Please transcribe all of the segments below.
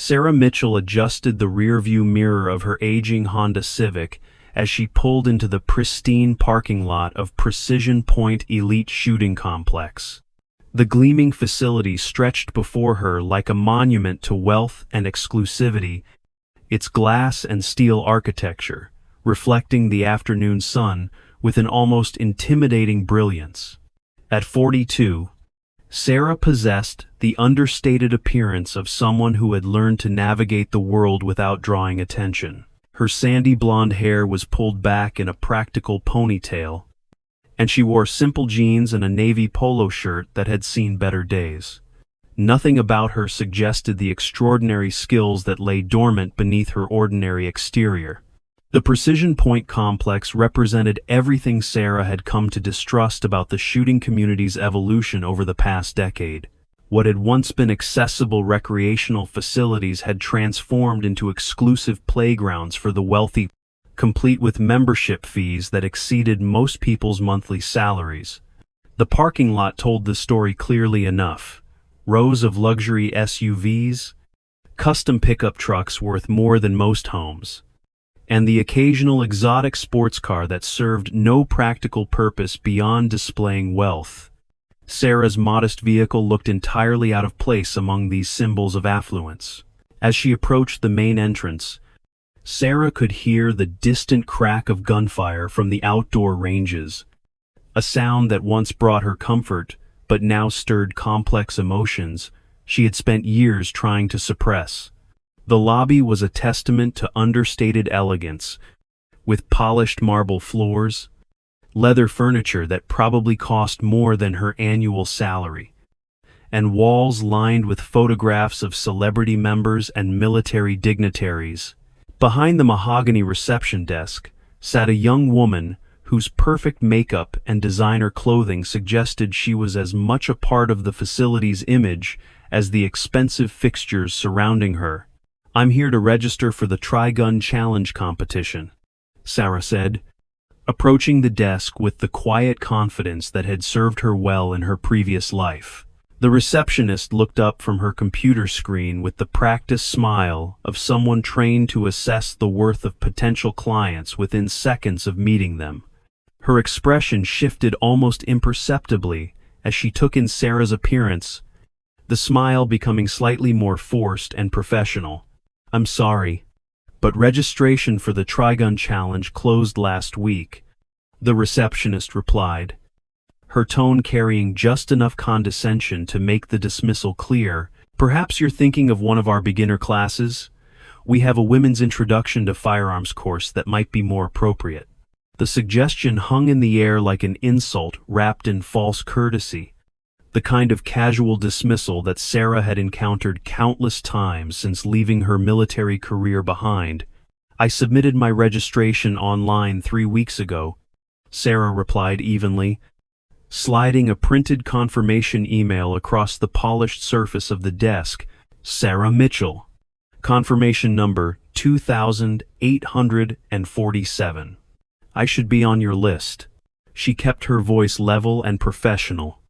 Sarah Mitchell adjusted the rearview mirror of her aging Honda Civic as she pulled into the pristine parking lot of Precision Point Elite Shooting Complex. The gleaming facility stretched before her like a monument to wealth and exclusivity, its glass and steel architecture reflecting the afternoon sun with an almost intimidating brilliance. At 42, Sarah possessed the understated appearance of someone who had learned to navigate the world without drawing attention. Her sandy blonde hair was pulled back in a practical ponytail, and she wore simple jeans and a navy polo shirt that had seen better days. Nothing about her suggested the extraordinary skills that lay dormant beneath her ordinary exterior. The Precision Point complex represented everything Sarah had come to distrust about the shooting community's evolution over the past decade. What had once been accessible recreational facilities had transformed into exclusive playgrounds for the wealthy, complete with membership fees that exceeded most people's monthly salaries. The parking lot told the story clearly enough. Rows of luxury SUVs, custom pickup trucks worth more than most homes, and the occasional exotic sports car that served no practical purpose beyond displaying wealth. Sarah's modest vehicle looked entirely out of place among these symbols of affluence. As she approached the main entrance, Sarah could hear the distant crack of gunfire from the outdoor ranges, a sound that once brought her comfort but now stirred complex emotions she had spent years trying to suppress. The lobby was a testament to understated elegance, with polished marble floors, leather furniture that probably cost more than her annual salary, and walls lined with photographs of celebrity members and military dignitaries. Behind the mahogany reception desk sat a young woman whose perfect makeup and designer clothing suggested she was as much a part of the facility's image as the expensive fixtures surrounding her. "I'm here to register for the Tri-Gun Challenge competition," Sarah said, approaching the desk with the quiet confidence that had served her well in her previous life. The receptionist looked up from her computer screen with the practiced smile of someone trained to assess the worth of potential clients within seconds of meeting them. Her expression shifted almost imperceptibly as she took in Sarah's appearance, the smile becoming slightly more forced and professional. "I'm sorry, but registration for the Tri-Gun Challenge closed last week," the receptionist replied, her tone carrying just enough condescension to make the dismissal clear. "Perhaps you're thinking of one of our beginner classes? We have a women's introduction to firearms course that might be more appropriate." The suggestion hung in the air like an insult wrapped in false courtesy, the kind of casual dismissal that Sarah had encountered countless times since leaving her military career behind. "I submitted my registration online 3 weeks ago," Sarah replied evenly, sliding a printed confirmation email across the polished surface of the desk. "Sarah Mitchell. Confirmation number 2847. I should be on your list." She kept her voice level and professional,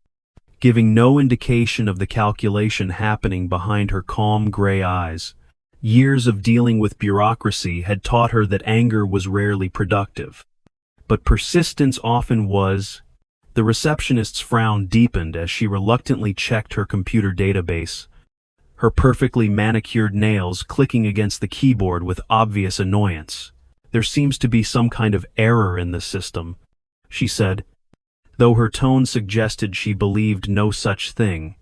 giving no indication of the calculation happening behind her calm gray eyes. Years of dealing with bureaucracy had taught her that anger was rarely productive, but persistence often was. The receptionist's frown deepened as she reluctantly checked her computer database, her perfectly manicured nails clicking against the keyboard with obvious annoyance. "There seems to be some kind of error in the system," she said, though her tone suggested she believed no such thing.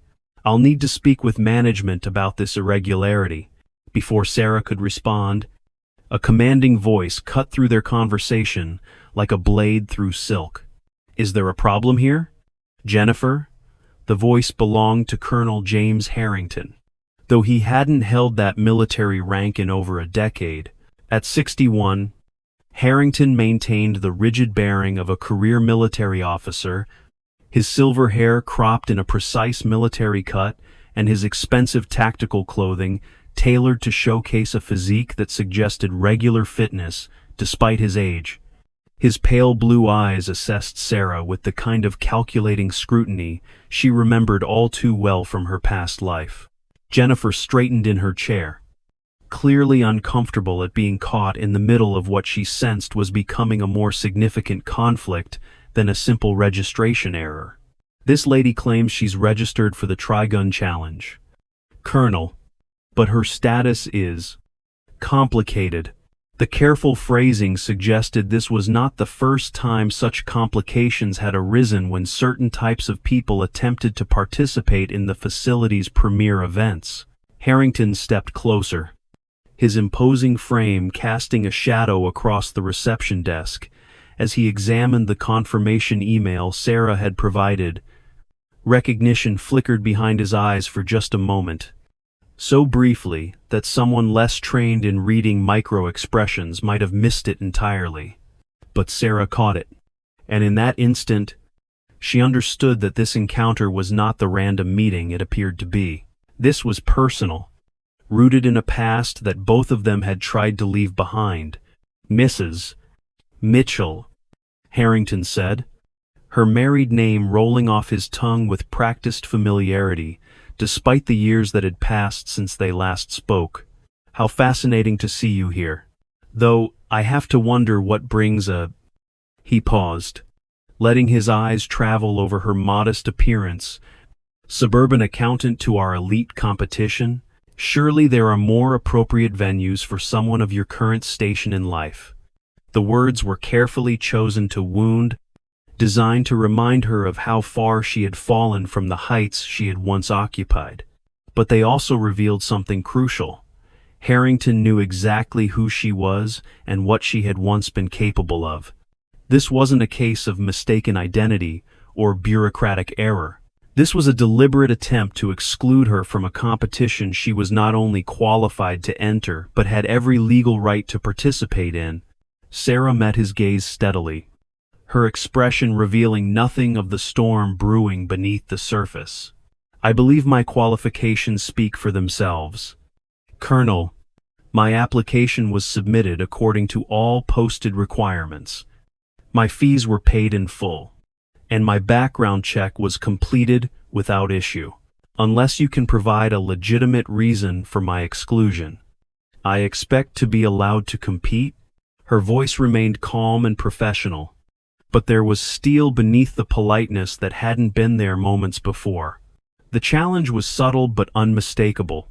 "I'll need to speak with management about this irregularity." Before Sarah could respond, a commanding voice cut through their conversation like a blade through silk. "Is there a problem here, Jennifer?" The voice belonged to Colonel James Harrington, though he hadn't held that military rank in over a decade. At 61, Harrington maintained the rigid bearing of a career military officer, his silver hair cropped in a precise military cut, and his expensive tactical clothing tailored to showcase a physique that suggested regular fitness despite his age. His pale blue eyes assessed Sarah with the kind of calculating scrutiny she remembered all too well from her past life. Jennifer straightened in her chair. clearly uncomfortable at being caught in the middle of what she sensed was becoming a more significant conflict than a simple registration error. This lady claims she's registered for the Trigun Challenge, Colonel, but her status is complicated. The careful phrasing suggested this was not the first time such complications had arisen when certain types of people attempted to participate in the facility's premier events. Harrington stepped closer, his imposing frame casting a shadow across the reception desk as he examined the confirmation email Sarah had provided. Recognition flickered behind his eyes for just a moment, so briefly that someone less trained in reading micro-expressions might have missed it entirely. But Sarah caught it, and in that instant, she understood that this encounter was not the random meeting it appeared to be. This was personal, rooted in a past that both of them had tried to leave behind. Mrs. Mitchell, Harrington said, her married name rolling off his tongue with practiced familiarity, despite the years that had passed since they last spoke. How fascinating to see you here. Though, I have to wonder what brings a... He paused, letting his eyes travel over her modest appearance. Suburban accountant to our elite competition? Surely there are more appropriate venues for someone of your current station in life. The words were carefully chosen to wound, designed to remind her of how far she had fallen from the heights she had once occupied. But they also revealed something crucial. Harrington knew exactly who she was and what she had once been capable of. This wasn't a case of mistaken identity or bureaucratic error. This was a deliberate attempt to exclude her from a competition she was not only qualified to enter but had every legal right to participate in. Sarah met his gaze steadily, her expression revealing nothing of the storm brewing beneath the surface. I believe my qualifications speak for themselves. Colonel, my application was submitted according to all posted requirements. My fees were paid in full, and my background check was completed without issue. Unless you can provide a legitimate reason for my exclusion, I expect to be allowed to compete. Her voice remained calm and professional, but there was steel beneath the politeness that hadn't been there moments before. The challenge was subtle but unmistakable,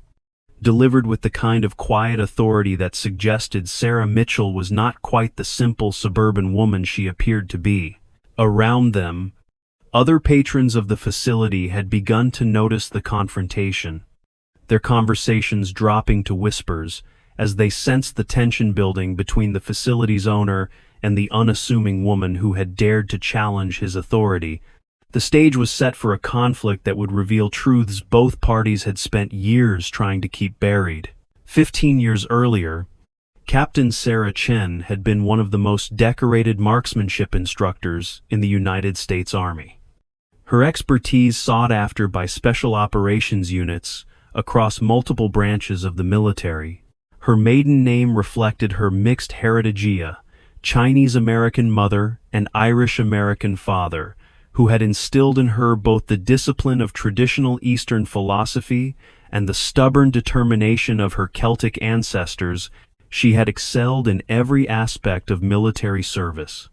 delivered with the kind of quiet authority that suggested Sarah Mitchell was not quite the simple suburban woman she appeared to be. Around them, other patrons of the facility had begun to notice the confrontation, their conversations dropping to whispers as they sensed the tension building between the facility's owner and the unassuming woman who had dared to challenge his authority. The stage was set for a conflict that would reveal truths both parties had spent years trying to keep buried. 15 years earlier, Captain Sarah Chen had been one of the most decorated marksmanship instructors in the United States Army. Her expertise sought after by special operations units across multiple branches of the military. Her maiden name reflected her mixed heritage, Chinese-American mother and Irish-American father, who had instilled in her both the discipline of traditional Eastern philosophy and the stubborn determination of her Celtic ancestors. She had excelled in every aspect of military service.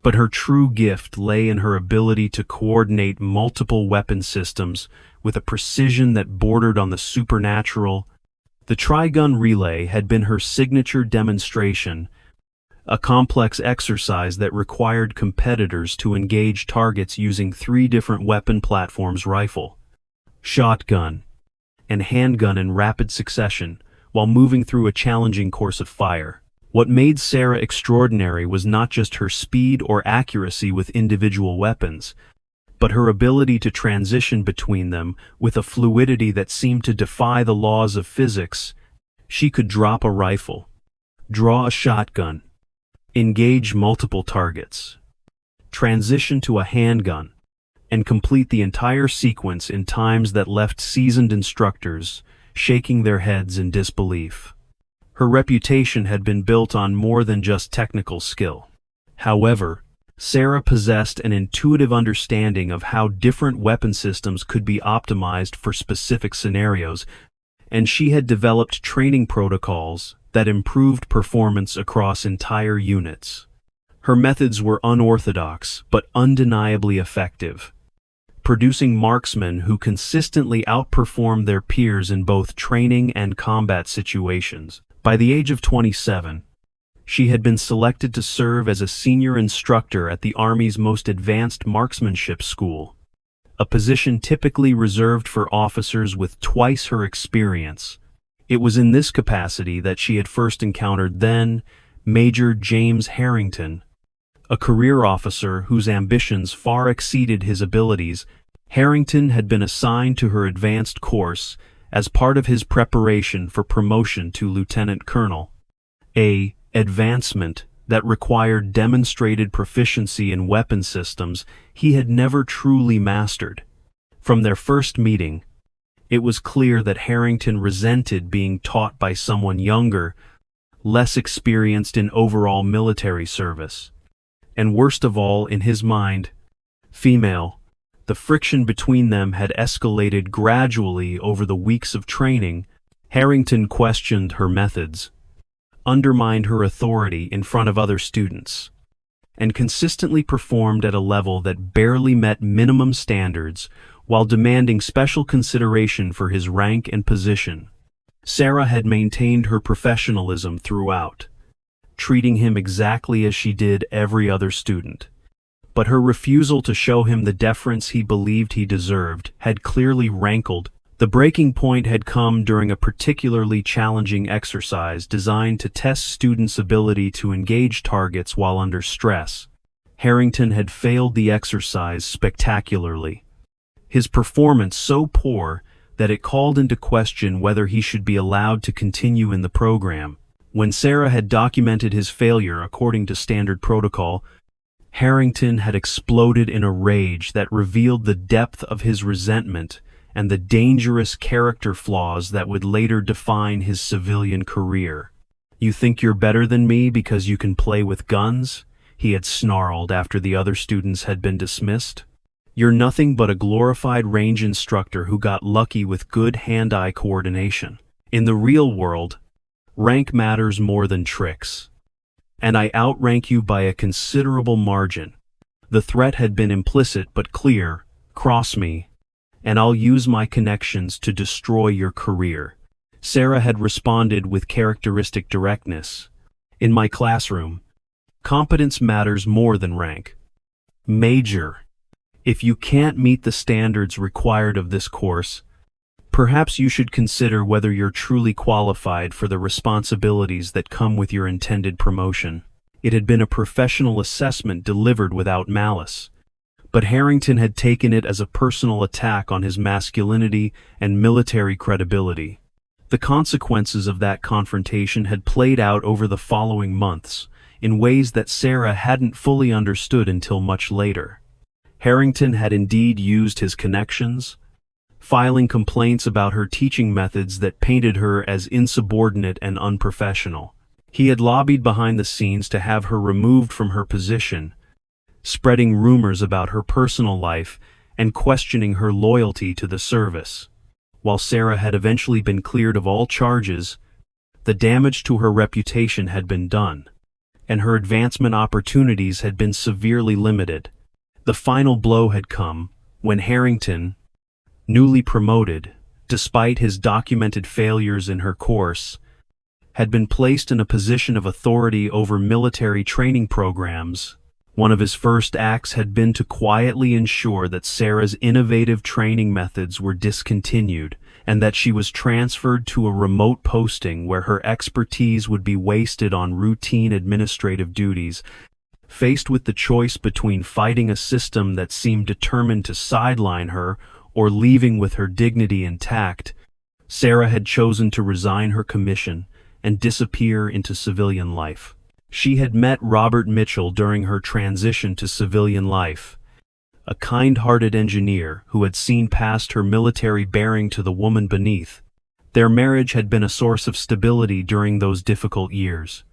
But her true gift lay in her ability to coordinate multiple weapon systems with a precision that bordered on the supernatural. The Trigun relay had been her signature demonstration, a complex exercise that required competitors to engage targets using 3 different weapon platforms: rifle, shotgun, and handgun in rapid succession, while moving through a challenging course of fire. What made Sarah extraordinary was not just her speed or accuracy with individual weapons, but her ability to transition between them with a fluidity that seemed to defy the laws of physics. She could drop a rifle, draw a shotgun, engage multiple targets, transition to a handgun, and complete the entire sequence in times that left seasoned instructors shaking their heads in disbelief. Her reputation had been built on more than just technical skill. However, Sarah possessed an intuitive understanding of how different weapon systems could be optimized for specific scenarios, and she had developed training protocols that improved performance across entire units. Her methods were unorthodox but undeniably effective, producing marksmen who consistently outperformed their peers in both training and combat situations. By the age of 27, she had been selected to serve as a senior instructor at the Army's most advanced marksmanship school, a position typically reserved for officers with twice her experience. It was in this capacity that she had first encountered then Major James Harrington, a career officer whose ambitions far exceeded his abilities. Harrington had been assigned to her advanced course as part of his preparation for promotion to lieutenant colonel, an advancement that required demonstrated proficiency in weapon systems he had never truly mastered. From their first meeting, it was clear that Harrington resented being taught by someone younger, less experienced in overall military service. And worst of all, in his mind, female. The friction between them had escalated gradually over the weeks of training. Harrington questioned her methods, undermined her authority in front of other students, and consistently performed at a level that barely met minimum standards while demanding special consideration for his rank and position. Sarah had maintained her professionalism throughout, treating him exactly as she did every other student. But her refusal to show him the deference he believed he deserved had clearly rankled. The breaking point had come during a particularly challenging exercise designed to test students' ability to engage targets while under stress. Harrington had failed the exercise spectacularly, his performance so poor that it called into question whether he should be allowed to continue in the program. When Sarah had documented his failure according to standard protocol, Harrington had exploded in a rage that revealed the depth of his resentment and the dangerous character flaws that would later define his civilian career. "You think you're better than me because you can play with guns?" he had snarled after the other students had been dismissed. "You're nothing but a glorified range instructor who got lucky with good hand-eye coordination. In the real world, rank matters more than tricks. And I outrank you by a considerable margin." The threat had been implicit but clear: "Cross me, and I'll use my connections to destroy your career." Sarah had responded with characteristic directness. "In my classroom, competence matters more than rank. Major, if you can't meet the standards required of this course, perhaps you should consider whether you're truly qualified for the responsibilities that come with your intended promotion." It had been a professional assessment delivered without malice, but Harrington had taken it as a personal attack on his masculinity and military credibility. The consequences of that confrontation had played out over the following months, in ways that Sarah hadn't fully understood until much later. Harrington had indeed used his connections, filing complaints about her teaching methods that painted her as insubordinate and unprofessional. He had lobbied behind the scenes to have her removed from her position, spreading rumors about her personal life and questioning her loyalty to the service. While Sarah had eventually been cleared of all charges, the damage to her reputation had been done, and her advancement opportunities had been severely limited. The final blow had come when Harrington, newly promoted, despite his documented failures in her course, had been placed in a position of authority over military training programs. One of his first acts had been to quietly ensure that Sarah's innovative training methods were discontinued and that she was transferred to a remote posting where her expertise would be wasted on routine administrative duties. Faced with the choice between fighting a system that seemed determined to sideline her or leaving with her dignity intact, Sarah had chosen to resign her commission and disappear into civilian life. She had met Robert Mitchell during her transition to civilian life, a kind-hearted engineer who had seen past her military bearing to the woman beneath. Their marriage had been a source of stability during those difficult years,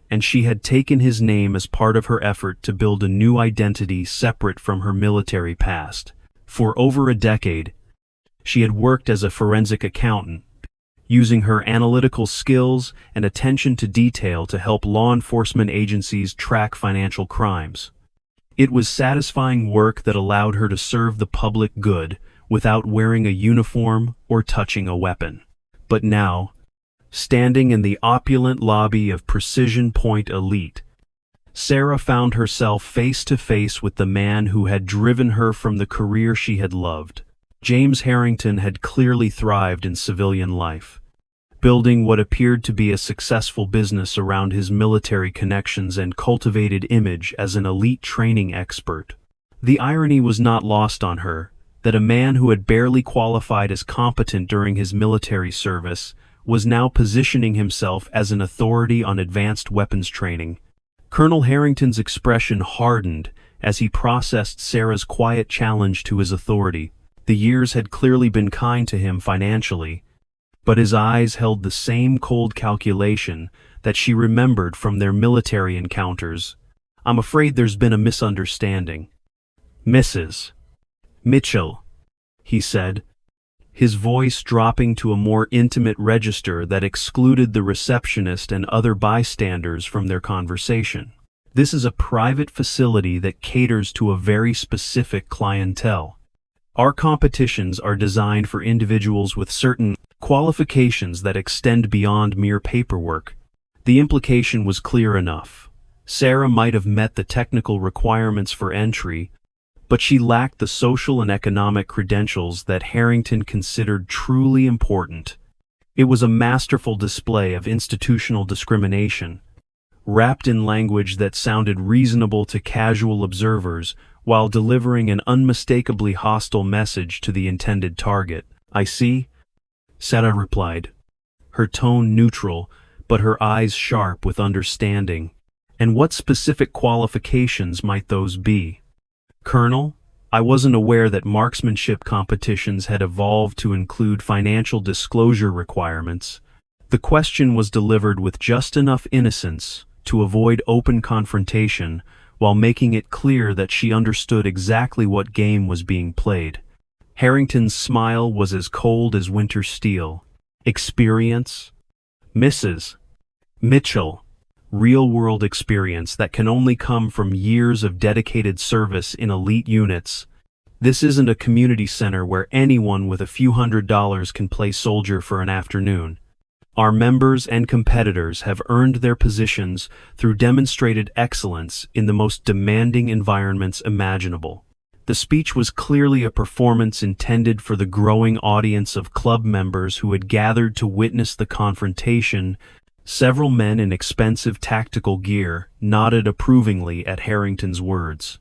and she had taken his name as part of her effort to build a new identity separate from her military past. For over a decade, she had worked as a forensic accountant, using her analytical skills and attention to detail to help law enforcement agencies track financial crimes. It was satisfying work that allowed her to serve the public good without wearing a uniform or touching a weapon. But now, standing in the opulent lobby of Precision Point Elite, Sarah found herself face to face with the man who had driven her from the career she had loved. James Harrington had clearly thrived in civilian life, building what appeared to be a successful business around his military connections and cultivated image as an elite training expert. The irony was not lost on her that a man who had barely qualified as competent during his military service was now positioning himself as an authority on advanced weapons training. Colonel Harrington's expression hardened as he processed Sarah's quiet challenge to his authority. The years had clearly been kind to him financially, but his eyes held the same cold calculation that she remembered from their military encounters. "I'm afraid there's been a misunderstanding, Mrs. Mitchell," he said, his voice dropping to a more intimate register that excluded the receptionist and other bystanders from their conversation. "This is a private facility that caters to a very specific clientele. Our competitions are designed for individuals with certain qualifications that extend beyond mere paperwork." The implication was clear enough. Sarah might have met the technical requirements for entry, but she lacked the social and economic credentials that Harrington considered truly important. It was a masterful display of institutional discrimination, wrapped in language that sounded reasonable to casual observers while delivering an unmistakably hostile message to the intended target. "I see," Sarah replied, her tone neutral, but her eyes sharp with understanding. "And what specific qualifications might those be?" "Colonel, I wasn't aware that marksmanship competitions had evolved to include financial disclosure requirements." The question was delivered with just enough innocence to avoid open confrontation, while making it clear that she understood exactly what game was being played. Harrington's smile was as cold as winter steel. "Experience, Mrs. Mitchell. Real-world experience that can only come from years of dedicated service in elite units. This isn't a community center where anyone with a few $100s can play soldier for an afternoon. Our members and competitors have earned their positions through demonstrated excellence in the most demanding environments imaginable." The speech was clearly a performance intended for the growing audience of club members who had gathered to witness the confrontation. Several men in expensive tactical gear nodded approvingly at Harrington's words,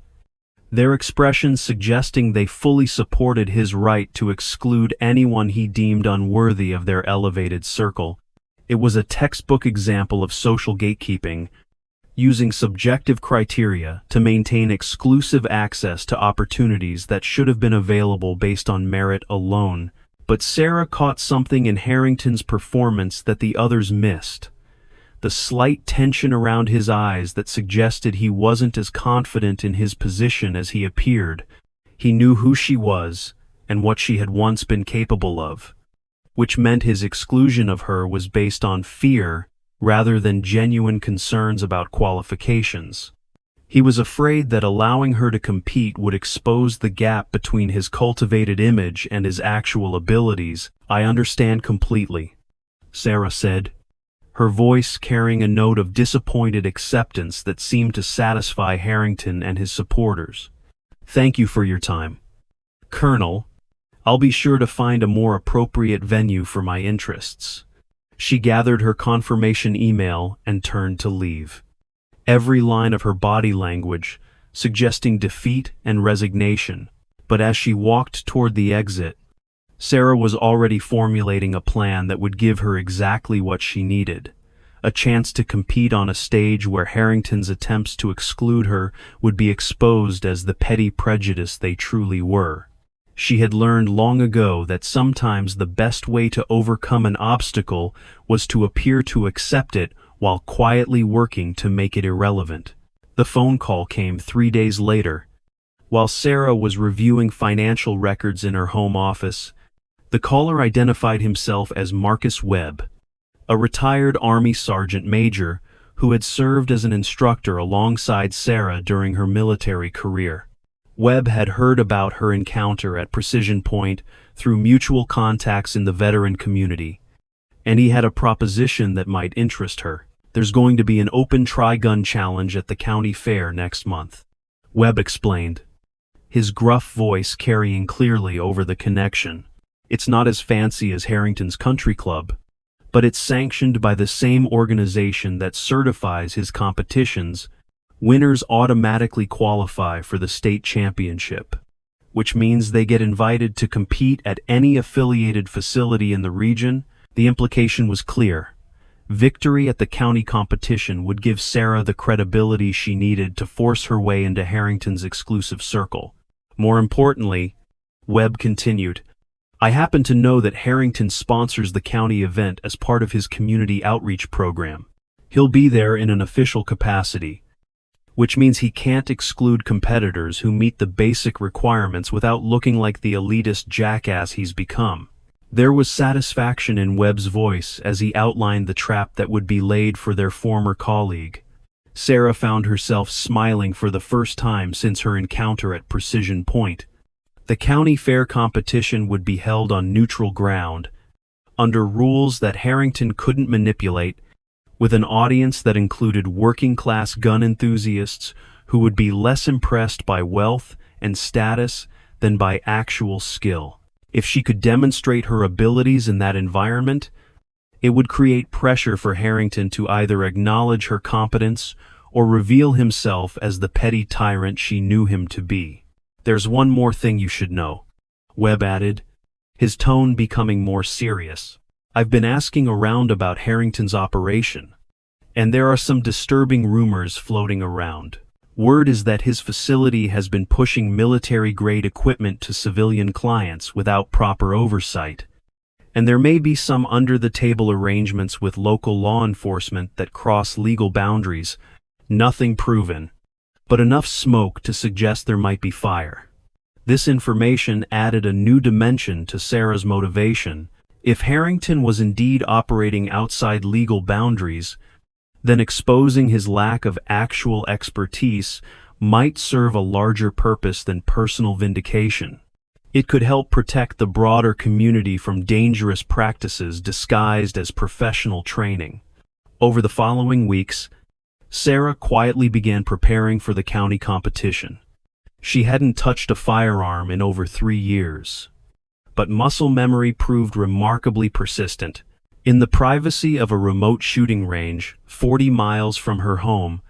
their expressions suggesting they fully supported his right to exclude anyone he deemed unworthy of their elevated circle. It was a textbook example of social gatekeeping, using subjective criteria to maintain exclusive access to opportunities that should have been available based on merit alone. But Sarah caught something in Harrington's performance that the others missed. The slight tension around his eyes that suggested he wasn't as confident in his position as he appeared. He knew who she was and what she had once been capable of, which meant his exclusion of her was based on fear rather than genuine concerns about qualifications. He was afraid that allowing her to compete would expose the gap between his cultivated image and his actual abilities. "I understand completely," Sarah said, her voice carrying a note of disappointed acceptance that seemed to satisfy Harrington and his supporters. "Thank you for your time, Colonel. I'll be sure to find a more appropriate venue for my interests." She gathered her confirmation email and turned to leave, every line of her body language suggesting defeat and resignation. But as she walked toward the exit, Sarah was already formulating a plan that would give her exactly what she needed, a chance to compete on a stage where Harrington's attempts to exclude her would be exposed as the petty prejudice they truly were. She had learned long ago that sometimes the best way to overcome an obstacle was to appear to accept it while quietly working to make it irrelevant. The phone call came 3 days later. While Sarah was reviewing financial records in her home office, The caller identified himself as Marcus Webb, a retired Army Sergeant Major who had served as an instructor alongside Sarah during her military career. Webb had heard about her encounter at Precision Point through mutual contacts in the veteran community, and he had a proposition that might interest her. There's going to be an open tri-gun challenge at the county fair next month, Webb explained, his gruff voice carrying clearly over the connection. It's not as fancy as Harrington's Country Club, but it's sanctioned by the same organization that certifies his competitions. Winners automatically qualify for the state championship, which means they get invited to compete at any affiliated facility in the region. The implication was clear. Victory at the county competition would give Sarah the credibility she needed to force her way into Harrington's exclusive circle. More importantly, Webb continued, I happen to know that Harrington sponsors the county event as part of his community outreach program. He'll be there in an official capacity, which means he can't exclude competitors who meet the basic requirements without looking like the elitist jackass he's become. There was satisfaction in Webb's voice as he outlined the trap that would be laid for their former colleague. Sarah found herself smiling for the first time since her encounter at Precision Point. The county fair competition would be held on neutral ground, under rules that Harrington couldn't manipulate, with an audience that included working-class gun enthusiasts who would be less impressed by wealth and status than by actual skill. If she could demonstrate her abilities in that environment, it would create pressure for Harrington to either acknowledge her competence or reveal himself as the petty tyrant she knew him to be. There's one more thing you should know, Webb added, his tone becoming more serious. I've been asking around about Harrington's operation, and there are some disturbing rumors floating around. Word is that his facility has been pushing military-grade equipment to civilian clients without proper oversight, and there may be some under-the-table arrangements with local law enforcement that cross legal boundaries. Nothing proven, but enough smoke to suggest there might be fire. This information added a new dimension to Sarah's motivation. If Harrington was indeed operating outside legal boundaries, then exposing his lack of actual expertise might serve a larger purpose than personal vindication. It could help protect the broader community from dangerous practices disguised as professional training. Over the following weeks, Sarah quietly began preparing for the county competition. She hadn't touched a firearm in over 3 years, but muscle memory proved remarkably persistent. In the privacy of a remote shooting range, 40 miles from her home,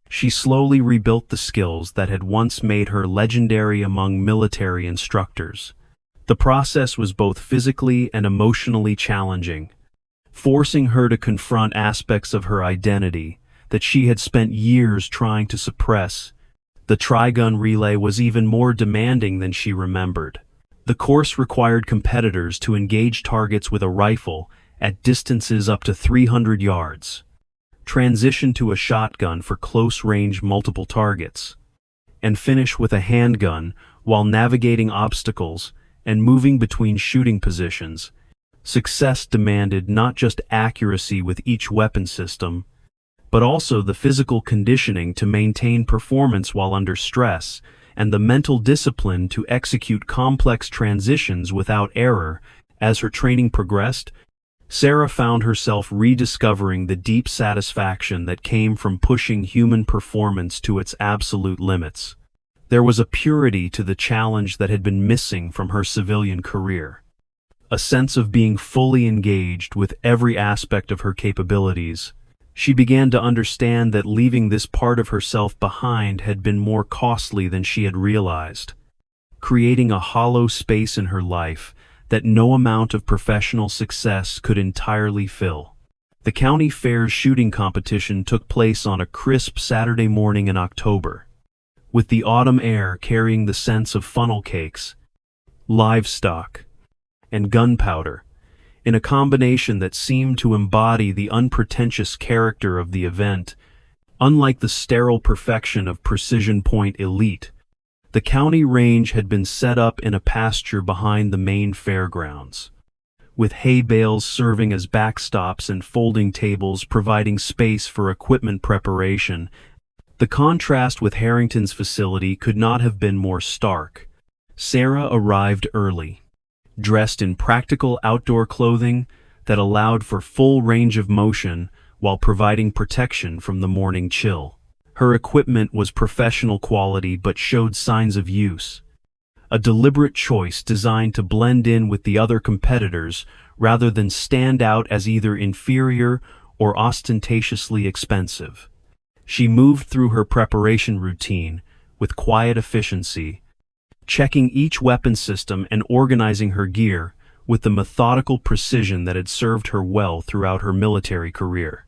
she slowly rebuilt the skills that had once made her legendary among military instructors. The process was both physically and emotionally challenging, forcing her to confront aspects of her identity that she had spent years trying to suppress. The tri-gun relay was even more demanding than she remembered. The course required competitors to engage targets with a rifle at distances up to 300 yards, transition to a shotgun for close-range multiple targets, and finish with a handgun while navigating obstacles and moving between shooting positions. Success demanded not just accuracy with each weapon system, but also the physical conditioning to maintain performance while under stress, and the mental discipline to execute complex transitions without error. As her training progressed, Sarah found herself rediscovering the deep satisfaction that came from pushing human performance to its absolute limits. There was a purity to the challenge that had been missing from her civilian career, a sense of being fully engaged with every aspect of her capabilities. She began to understand that leaving this part of herself behind had been more costly than she had realized, creating a hollow space in her life that no amount of professional success could entirely fill. The county fair's shooting competition took place on a crisp Saturday morning in October, with the autumn air carrying the scents of funnel cakes, livestock, and gunpowder, in a combination that seemed to embody the unpretentious character of the event. Unlike the sterile perfection of Precision Point Elite, The county range had been set up in a pasture behind the main fairgrounds, with hay bales serving as backstops and folding tables providing space for equipment preparation. The contrast with Harrington's facility could not have been more stark. Sarah arrived early, dressed in practical outdoor clothing that allowed for full range of motion while providing protection from the morning chill. Her equipment was professional quality but showed signs of use, a deliberate choice designed to blend in with the other competitors rather than stand out as either inferior or ostentatiously expensive. She moved through her preparation routine with quiet efficiency, checking each weapon system and organizing her gear with the methodical precision that had served her well throughout her military career.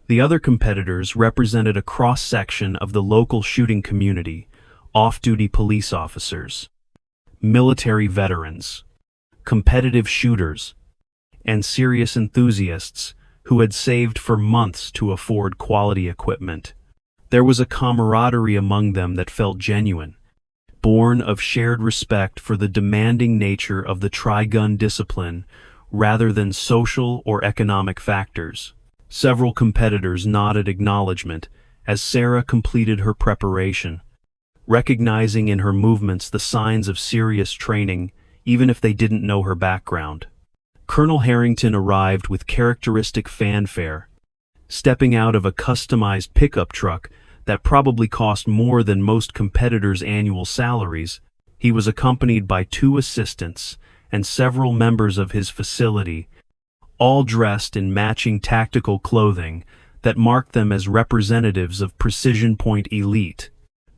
The other competitors represented a cross-section of the local shooting community: off-duty police officers, military veterans, competitive shooters, and serious enthusiasts who had saved for months to afford quality equipment. There was a camaraderie among them that felt genuine, born of shared respect for the demanding nature of the tri-gun discipline rather than social or economic factors. Several competitors nodded acknowledgement as Sarah completed her preparation, recognizing in her movements the signs of serious training, even if they didn't know her background. Colonel Harrington arrived with characteristic fanfare, stepping out of a customized pickup truck that probably cost more than most competitors' annual salaries. He was accompanied by 2 assistants and several members of his facility, all dressed in matching tactical clothing that marked them as representatives of Precision Point Elite.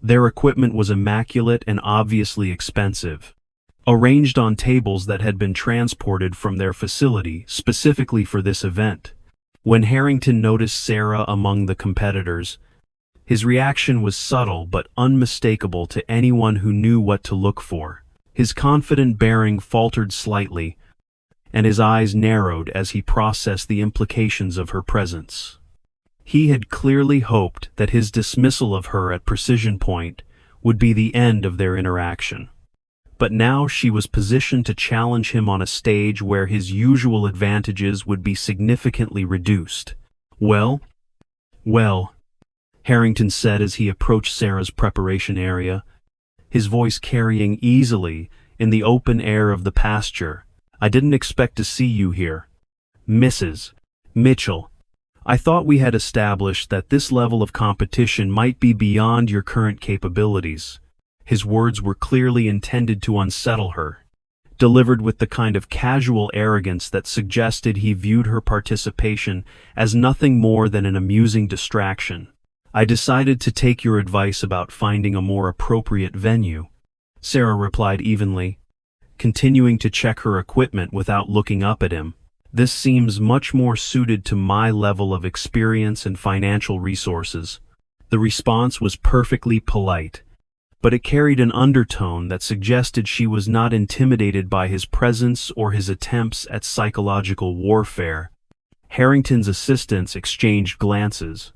Their equipment was immaculate and obviously expensive, arranged on tables that had been transported from their facility specifically for this event. When Harrington noticed Sarah among the competitors, his reaction was subtle but unmistakable to anyone who knew what to look for. His confident bearing faltered slightly, and his eyes narrowed as he processed the implications of her presence. He had clearly hoped that his dismissal of her at Precision Point would be the end of their interaction. But now she was positioned to challenge him on a stage where his usual advantages would be significantly reduced. Well, Harrington said as he approached Sarah's preparation area, his voice carrying easily in the open air of the pasture. "I didn't expect to see you here, Mrs. Mitchell. I thought we had established that this level of competition might be beyond your current capabilities." His words were clearly intended to unsettle her, delivered with the kind of casual arrogance that suggested he viewed her participation as nothing more than an amusing distraction. "I decided to take your advice about finding a more appropriate venue," Sarah replied evenly, continuing to check her equipment without looking up at him. "This seems much more suited to my level of experience and financial resources." The response was perfectly polite, but it carried an undertone that suggested she was not intimidated by his presence or his attempts at psychological warfare. Harrington's assistants exchanged glances,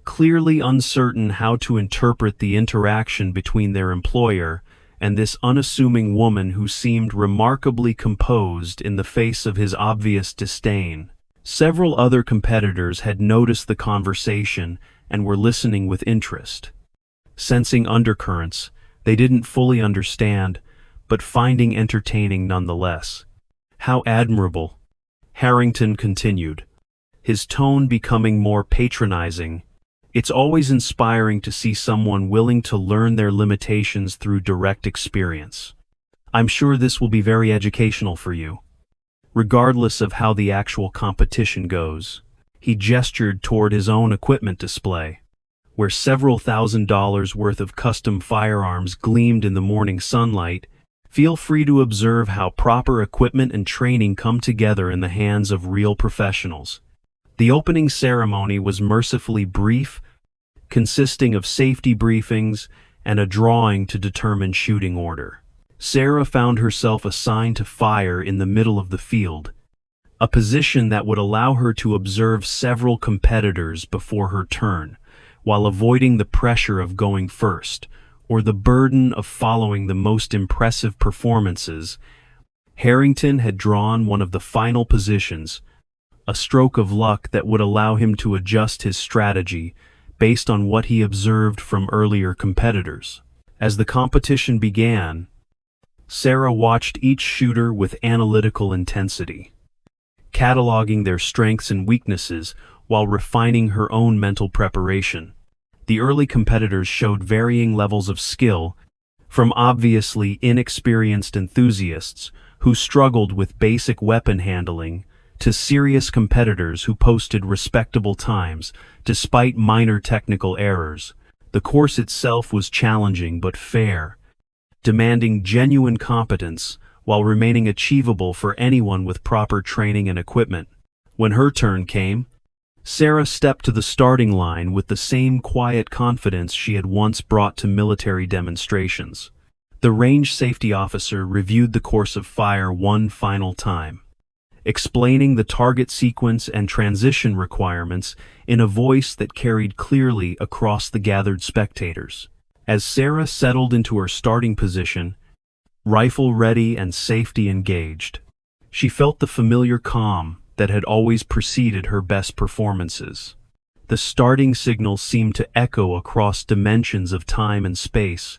clearly uncertain how to interpret the interaction between their employer and this unassuming woman who seemed remarkably composed in the face of his obvious disdain. Several other competitors had noticed the conversation and were listening with interest, sensing undercurrents they didn't fully understand, but finding entertaining nonetheless. "How admirable," Harrington continued, his tone becoming more patronizing. "It's always inspiring to see someone willing to learn their limitations through direct experience. I'm sure this will be very educational for you, regardless of how the actual competition goes." He gestured toward his own equipment display, where several $1,000s worth of custom firearms gleamed in the morning sunlight. "Feel free to observe how proper equipment and training come together in the hands of real professionals." The opening ceremony was mercifully brief, consisting of safety briefings and a drawing to determine shooting order. Sarah found herself assigned to fire in the middle of the field, a position that would allow her to observe several competitors before her turn, while avoiding the pressure of going first or the burden of following the most impressive performances, Harrington had drawn one of the final positions, a stroke of luck that would allow him to adjust his strategy based on what he observed from earlier competitors. As the competition began, Sarah watched each shooter with analytical intensity, cataloging their strengths and weaknesses while refining her own mental preparation. The early competitors showed varying levels of skill, from obviously inexperienced enthusiasts who struggled with basic weapon handling to serious competitors who posted respectable times despite minor technical errors. The course itself was challenging but fair, demanding genuine competence while remaining achievable for anyone with proper training and equipment. When her turn came, Sarah stepped to the starting line with the same quiet confidence she had once brought to military demonstrations. The range safety officer reviewed the course of fire one final time, explaining the target sequence and transition requirements in a voice that carried clearly across the gathered spectators. As Sarah settled into her starting position, rifle ready and safety engaged, she felt the familiar calm that had always preceded her best performances. The starting signal seemed to echo across dimensions of time and space,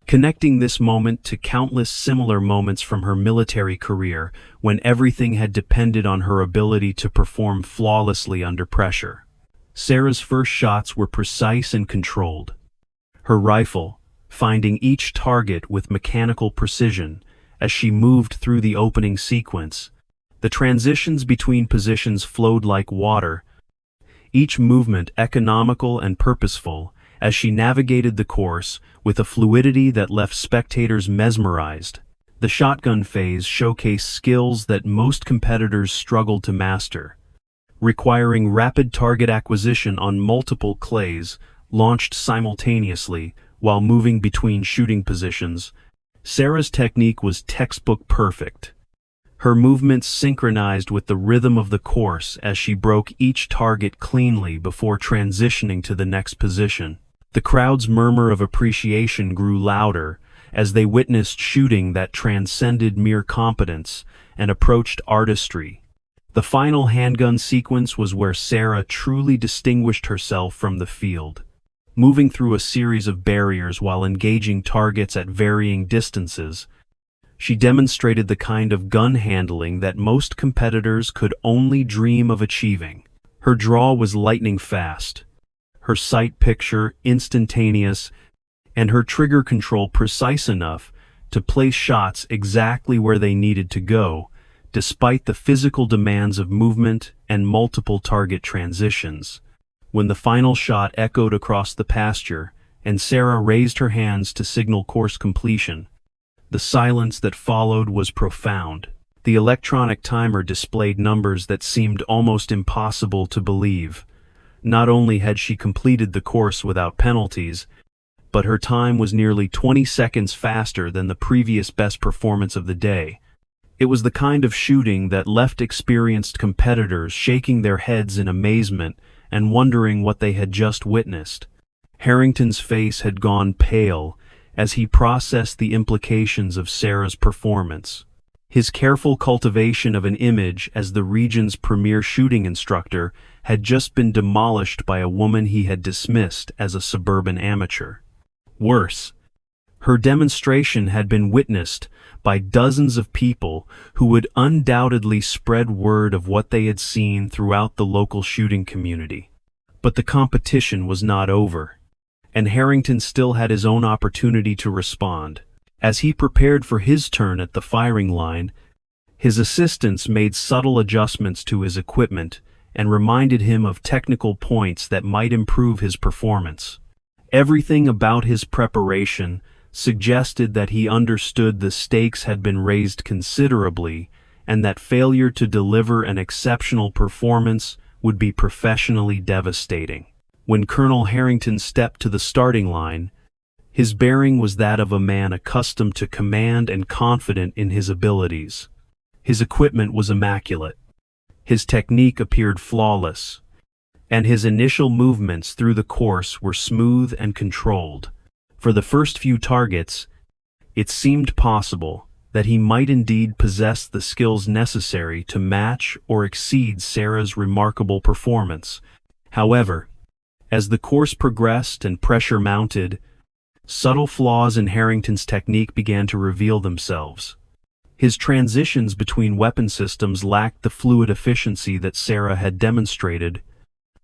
connecting this moment to countless similar moments from her military career when everything had depended on her ability to perform flawlessly under pressure. Sarah's first shots were precise and controlled, her rifle finding each target with mechanical precision as she moved through the opening sequence. The transitions between positions flowed like water, each movement economical and purposeful as she navigated the course with a fluidity that left spectators mesmerized. The shotgun phase showcased skills that most competitors struggled to master, requiring rapid target acquisition on multiple clays launched simultaneously while moving between shooting positions. Sarah's technique was textbook perfect, her movements synchronized with the rhythm of the course as she broke each target cleanly before transitioning to the next position. The crowd's murmur of appreciation grew louder as they witnessed shooting that transcended mere competence and approached artistry. The final handgun sequence was where Sarah truly distinguished herself from the field, moving through a series of barriers while engaging targets at varying distances. She demonstrated the kind of gun handling that most competitors could only dream of achieving. Her draw was lightning fast, her sight picture instantaneous, and her trigger control precise enough to place shots exactly where they needed to go, despite the physical demands of movement and multiple target transitions. When the final shot echoed across the pasture and Sarah raised her hands to signal course completion, the silence that followed was profound. The electronic timer displayed numbers that seemed almost impossible to believe. Not only had she completed the course without penalties, but her time was nearly 20 seconds faster than the previous best performance of the day. It was the kind of shooting that left experienced competitors shaking their heads in amazement and wondering what they had just witnessed. Harrington's face had gone pale as he processed the implications of Sarah's performance. His careful cultivation of an image as the region's premier shooting instructor had just been demolished by a woman he had dismissed as a suburban amateur. Worse, her demonstration had been witnessed by dozens of people who would undoubtedly spread word of what they had seen throughout the local shooting community. But the competition was not over, and Harrington still had his own opportunity to respond. As he prepared for his turn at the firing line, his assistants made subtle adjustments to his equipment and reminded him of technical points that might improve his performance. Everything about his preparation suggested that he understood the stakes had been raised considerably and that failure to deliver an exceptional performance would be professionally devastating. When Colonel Harrington stepped to the starting line, his bearing was that of a man accustomed to command and confident in his abilities. His equipment was immaculate, his technique appeared flawless, and his initial movements through the course were smooth and controlled. For the first few targets, it seemed possible that he might indeed possess the skills necessary to match or exceed Sarah's remarkable performance. However, as the course progressed and pressure mounted, subtle flaws in Harrington's technique began to reveal themselves. His transitions between weapon systems lacked the fluid efficiency that Sarah had demonstrated,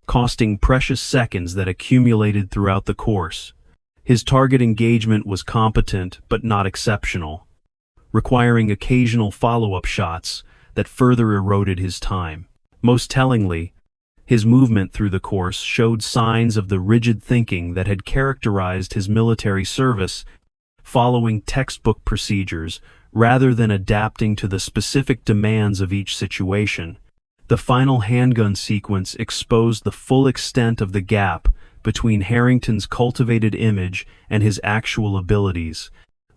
costing precious seconds that accumulated throughout the course. His target engagement was competent but not exceptional, requiring occasional follow-up shots that further eroded his time. Most tellingly, his movement through the course showed signs of the rigid thinking that had characterized his military service, following textbook procedures rather than adapting to the specific demands of each situation. The final handgun sequence exposed the full extent of the gap between Harrington's cultivated image and his actual abilities.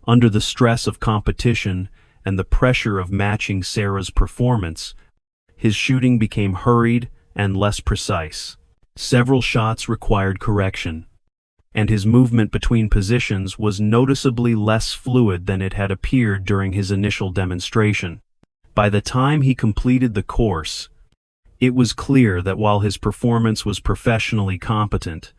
Under the stress of competition and the pressure of matching Sarah's performance, his shooting became hurried and less precise. Several shots required correction, and his movement between positions was noticeably less fluid than it had appeared during his initial demonstration. By the time he completed the course, it was clear that while his performance was professionally competent,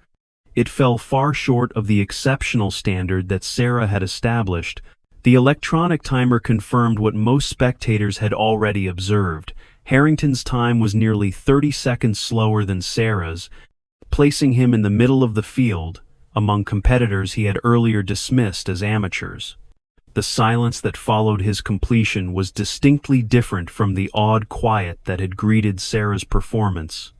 it fell far short of the exceptional standard that Sarah had established. The electronic timer confirmed what most spectators had already observed. Harrington's time was nearly 30 seconds slower than Sarah's, placing him in the middle of the field among competitors he had earlier dismissed as amateurs. The silence that followed his completion was distinctly different from the awed quiet that had greeted Sarah's performance,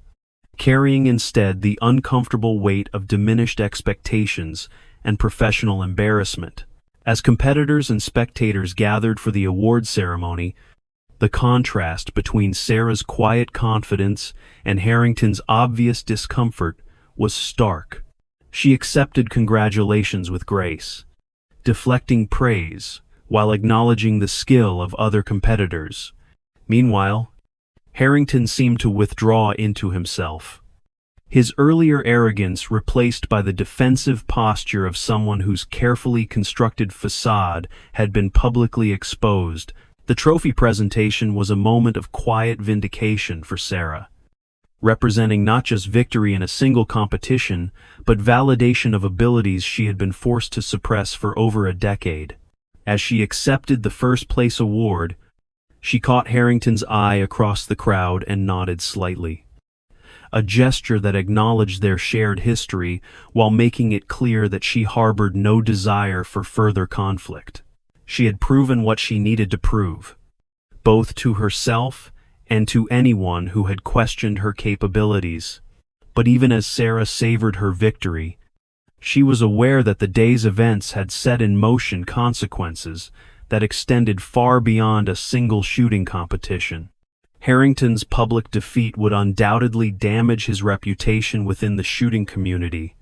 carrying instead the uncomfortable weight of diminished expectations and professional embarrassment. As competitors and spectators gathered for the award ceremony, the contrast between Sarah's quiet confidence and Harrington's obvious discomfort was stark. She accepted congratulations with grace, deflecting praise while acknowledging the skill of other competitors. Meanwhile, Harrington seemed to withdraw into himself, his earlier arrogance replaced by the defensive posture of someone whose carefully constructed facade had been publicly exposed. The trophy presentation was a moment of quiet vindication for Sarah, representing not just victory in a single competition, but validation of abilities she had been forced to suppress for over a decade. As she accepted the first-place award, she caught Harrington's eye across the crowd and nodded slightly, a gesture that acknowledged their shared history while making it clear that she harbored no desire for further conflict. She had proven what she needed to prove, both to herself and to anyone who had questioned her capabilities. But even as Sarah savored her victory, she was aware that the day's events had set in motion consequences that extended far beyond a single shooting competition. Harrington's public defeat would undoubtedly damage his reputation within the shooting community,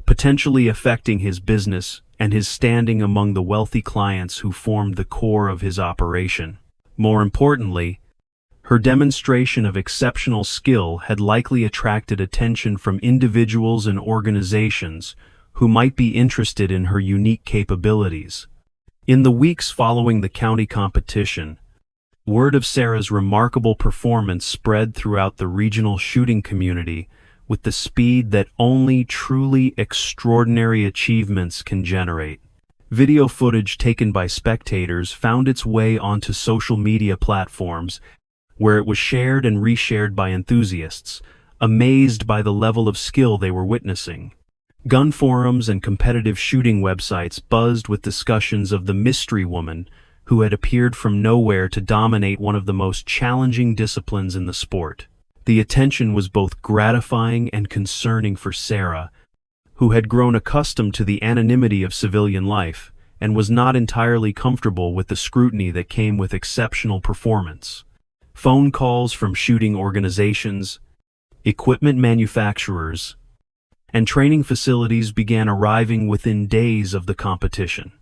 potentially affecting his business and his standing among the wealthy clients who formed the core of his operation. More importantly, her demonstration of exceptional skill had likely attracted attention from individuals and organizations who might be interested in her unique capabilities. In the weeks following the county competition, word of Sarah's remarkable performance spread throughout the regional shooting community with the speed that only truly extraordinary achievements can generate. Video footage taken by spectators found its way onto social media platforms, where it was shared and reshared by enthusiasts, amazed by the level of skill they were witnessing. Gun forums and competitive shooting websites buzzed with discussions of the mystery woman who had appeared from nowhere to dominate one of the most challenging disciplines in the sport. The attention was both gratifying and concerning for Sarah, who had grown accustomed to the anonymity of civilian life and was not entirely comfortable with the scrutiny that came with exceptional performance. Phone calls from shooting organizations, equipment manufacturers, and training facilities began arriving within days of the competition,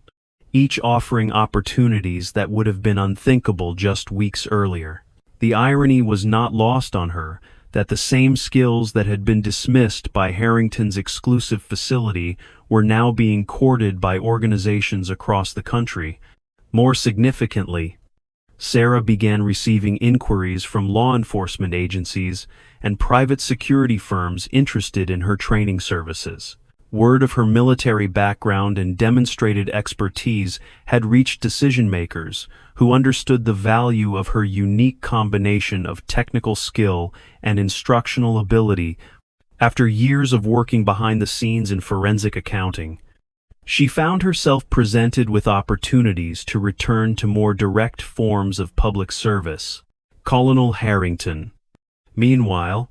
each offering opportunities that would have been unthinkable just weeks earlier. The irony was not lost on her that the same skills that had been dismissed by Harrington's exclusive facility were now being courted by organizations across the country. More significantly, Sarah began receiving inquiries from law enforcement agencies and private security firms interested in her training services. Word of her military background and demonstrated expertise had reached decision-makers who understood the value of her unique combination of technical skill and instructional ability. After years of working behind the scenes in forensic accounting, she found herself presented with opportunities to return to more direct forms of public service. Colonel Harrington, meanwhile,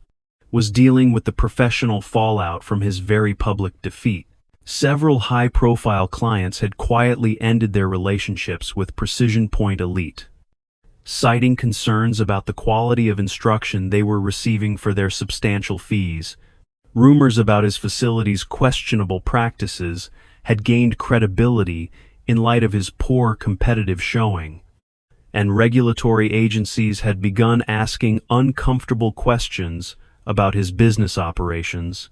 was dealing with the professional fallout from his very public defeat. Several high-profile clients had quietly ended their relationships with Precision Point Elite, citing concerns about the quality of instruction they were receiving for their substantial fees. Rumors about his facility's questionable practices had gained credibility in light of his poor competitive showing, and regulatory agencies had begun asking uncomfortable questions about his business operations.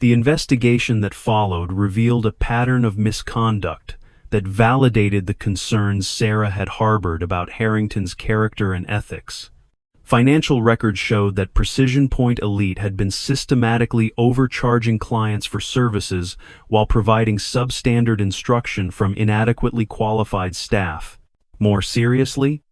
The investigation that followed revealed a pattern of misconduct that validated the concerns Sarah had harbored about Harrington's character and ethics. Financial records showed that Precision Point Elite had been systematically overcharging clients for services while providing substandard instruction from inadequately qualified staff. More seriously,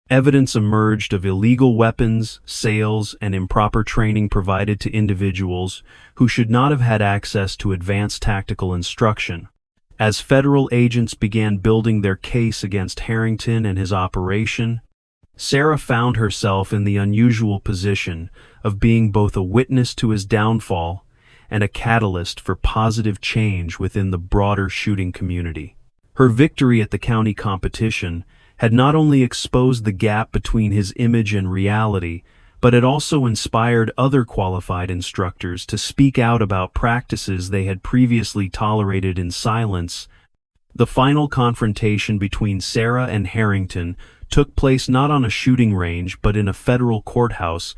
evidence emerged of illegal weapons, sales, and improper training provided to individuals who should not have had access to advanced tactical instruction. As federal agents began building their case against Harrington and his operation, Sarah found herself in the unusual position of being both a witness to his downfall and a catalyst for positive change within the broader shooting community. Her victory at the county competition had not only exposed the gap between his image and reality, but it also inspired other qualified instructors to speak out about practices they had previously tolerated in silence. The final confrontation between Sarah and Harrington took place not on a shooting range but in a federal courthouse,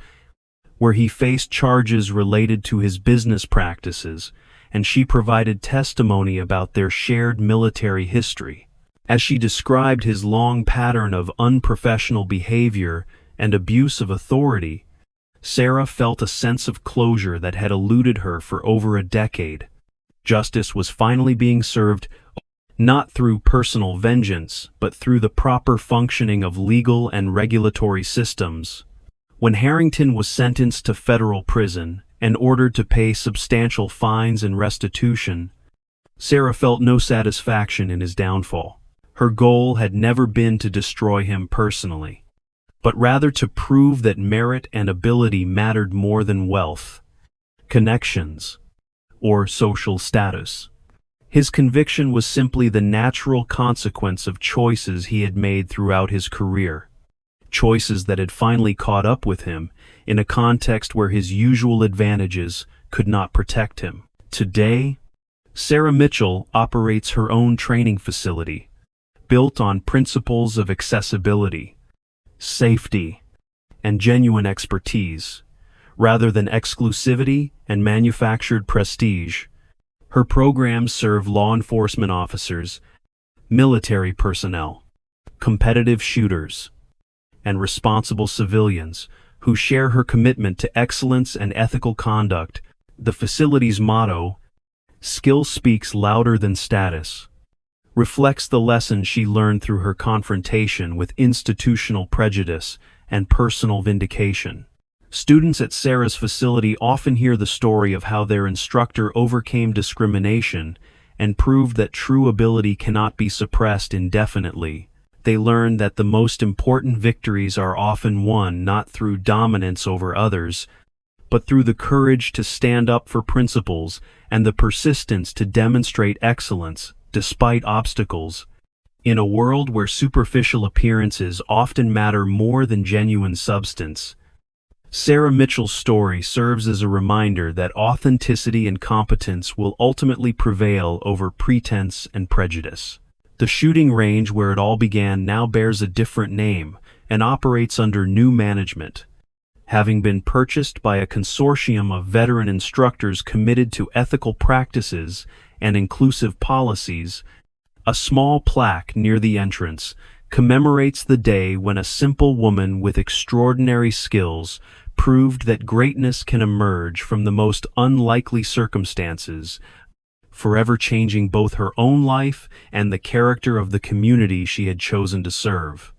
where he faced charges related to his business practices, and she provided testimony about their shared military history. As she described his long pattern of unprofessional behavior and abuse of authority, Sarah felt a sense of closure that had eluded her for over a decade. Justice was finally being served, not through personal vengeance, but through the proper functioning of legal and regulatory systems. When Harrington was sentenced to federal prison and ordered to pay substantial fines and restitution, Sarah felt no satisfaction in his downfall. Her goal had never been to destroy him personally, but rather to prove that merit and ability mattered more than wealth, connections, or social status. His conviction was simply the natural consequence of choices he had made throughout his career, choices that had finally caught up with him in a context where his usual advantages could not protect him. Today, Sarah Mitchell operates her own training facility, built on principles of accessibility, safety, and genuine expertise, rather than exclusivity and manufactured prestige. Her programs serve law enforcement officers, military personnel, competitive shooters, and responsible civilians who share her commitment to excellence and ethical conduct. The facility's motto, "Skill speaks louder than status," reflects the lesson she learned through her confrontation with institutional prejudice and personal vindication. Students at Sarah's facility often hear the story of how their instructor overcame discrimination and proved that true ability cannot be suppressed indefinitely. They learn that the most important victories are often won not through dominance over others, but through the courage to stand up for principles and the persistence to demonstrate excellence despite obstacles. In a world where superficial appearances often matter more than genuine substance, Sarah Mitchell's story serves as a reminder that authenticity and competence will ultimately prevail over pretense and prejudice. The shooting range where it all began now bears a different name and operates under new management, having been purchased by a consortium of veteran instructors committed to ethical practices and inclusive policies. A small plaque near the entrance commemorates the day when a simple woman with extraordinary skills proved that greatness can emerge from the most unlikely circumstances, forever changing both her own life and the character of the community she had chosen to serve.